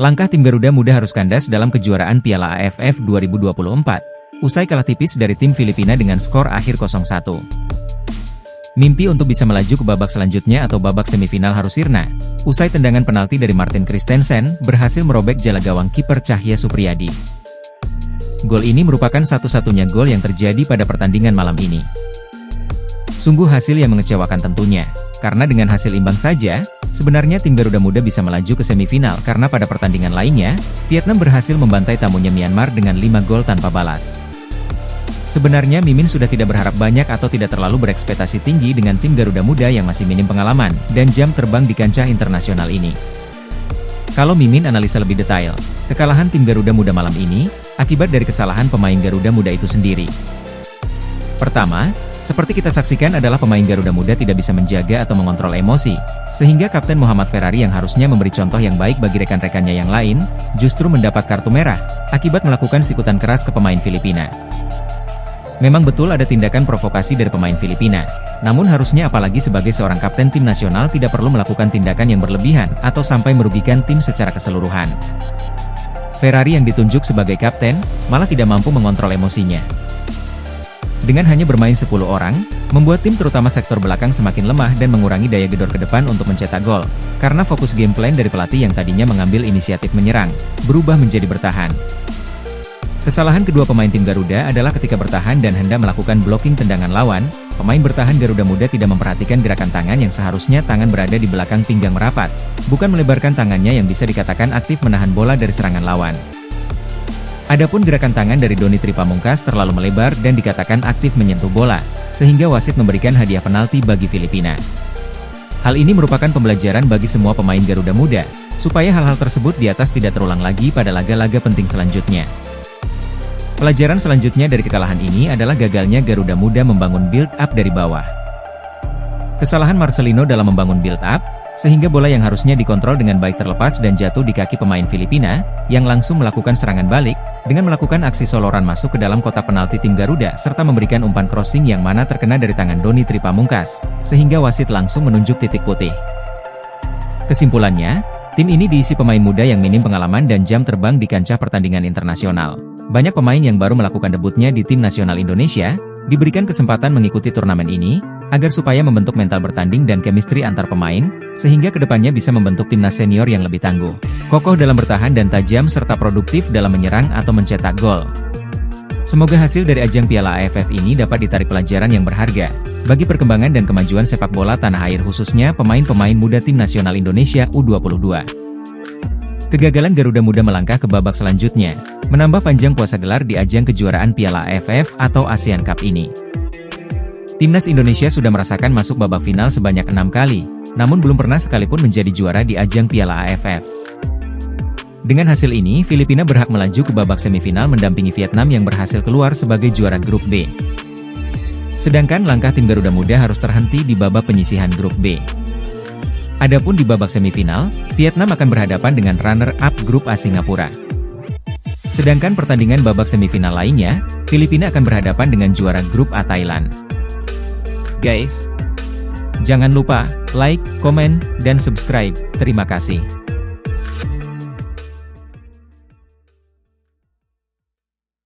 Langkah tim Garuda Muda harus kandas dalam kejuaraan Piala AFF 2024, usai kalah tipis dari tim Filipina dengan skor akhir 0-1. Mimpi untuk bisa melaju ke babak selanjutnya atau babak semifinal harus sirna, usai tendangan penalti dari Martin Christensen berhasil merobek jala gawang kiper Cahya Supriyadi. Gol ini merupakan satu-satunya gol yang terjadi pada pertandingan malam ini. Sungguh hasil yang mengecewakan tentunya, karena dengan hasil imbang saja, sebenarnya tim Garuda Muda bisa melaju ke semifinal karena pada pertandingan lainnya, Vietnam berhasil membantai tamunya Myanmar dengan 5 gol tanpa balas. Sebenarnya Mimin sudah tidak berharap banyak atau tidak terlalu berekspektasi tinggi dengan tim Garuda Muda yang masih minim pengalaman dan jam terbang di kancah internasional ini. Kalau Mimin analisa lebih detail, kekalahan tim Garuda Muda malam ini, akibat dari kesalahan pemain Garuda Muda itu sendiri. Pertama, seperti kita saksikan adalah pemain Garuda Muda tidak bisa menjaga atau mengontrol emosi, sehingga Kapten Muhammad Ferrari yang harusnya memberi contoh yang baik bagi rekan-rekannya yang lain, justru mendapat kartu merah, akibat melakukan sikutan keras ke pemain Filipina. Memang betul ada tindakan provokasi dari pemain Filipina, namun harusnya apalagi sebagai seorang kapten tim nasional tidak perlu melakukan tindakan yang berlebihan atau sampai merugikan tim secara keseluruhan. Ferrari yang ditunjuk sebagai kapten, malah tidak mampu mengontrol emosinya. Dengan hanya bermain 10 orang, membuat tim terutama sektor belakang semakin lemah dan mengurangi daya gedor ke depan untuk mencetak gol, karena fokus game plan dari pelatih yang tadinya mengambil inisiatif menyerang, berubah menjadi bertahan. Kesalahan kedua pemain tim Garuda adalah ketika bertahan dan hendak melakukan blocking tendangan lawan, pemain bertahan Garuda Muda tidak memperhatikan gerakan tangan yang seharusnya tangan berada di belakang pinggang merapat, bukan melebarkan tangannya yang bisa dikatakan aktif menahan bola dari serangan lawan. Adapun gerakan tangan dari Doni Tripamungkas terlalu melebar dan dikatakan aktif menyentuh bola, sehingga wasit memberikan hadiah penalti bagi Filipina. Hal ini merupakan pembelajaran bagi semua pemain Garuda Muda, supaya hal-hal tersebut di atas tidak terulang lagi pada laga-laga penting selanjutnya. Pelajaran selanjutnya dari kekalahan ini adalah gagalnya Garuda Muda membangun build-up dari bawah. Kesalahan Marcelino dalam membangun build-up, sehingga bola yang harusnya dikontrol dengan baik terlepas dan jatuh di kaki pemain Filipina, yang langsung melakukan serangan balik, dengan melakukan aksi soloran masuk ke dalam kotak penalti tim Garuda serta memberikan umpan crossing yang mana terkena dari tangan Doni Tripamungkas, sehingga wasit langsung menunjuk titik putih. Kesimpulannya, tim ini diisi pemain muda yang minim pengalaman dan jam terbang di kancah pertandingan internasional. Banyak pemain yang baru melakukan debutnya di tim nasional Indonesia, diberikan kesempatan mengikuti turnamen ini, agar supaya membentuk mental bertanding dan chemistry antar pemain, sehingga kedepannya bisa membentuk timnas senior yang lebih tangguh, kokoh dalam bertahan dan tajam serta produktif dalam menyerang atau mencetak gol. Semoga hasil dari ajang Piala AFF ini dapat ditarik pelajaran yang berharga, bagi perkembangan dan kemajuan sepak bola tanah air khususnya pemain-pemain muda tim nasional Indonesia U22. Kegagalan Garuda Muda melangkah ke babak selanjutnya, menambah panjang puasa gelar di ajang kejuaraan Piala AFF atau ASEAN Cup ini. Timnas Indonesia sudah merasakan masuk babak final sebanyak 6 kali, namun belum pernah sekalipun menjadi juara di ajang Piala AFF. Dengan hasil ini, Filipina berhak melaju ke babak semifinal mendampingi Vietnam yang berhasil keluar sebagai juara grup B. Sedangkan langkah tim Garuda Muda harus terhenti di babak penyisihan grup B. Adapun di babak semifinal, Vietnam akan berhadapan dengan runner-up grup A Singapura. Sedangkan pertandingan babak semifinal lainnya, Filipina akan berhadapan dengan juara grup A Thailand. Guys, jangan lupa like, komen, dan subscribe. Terima kasih.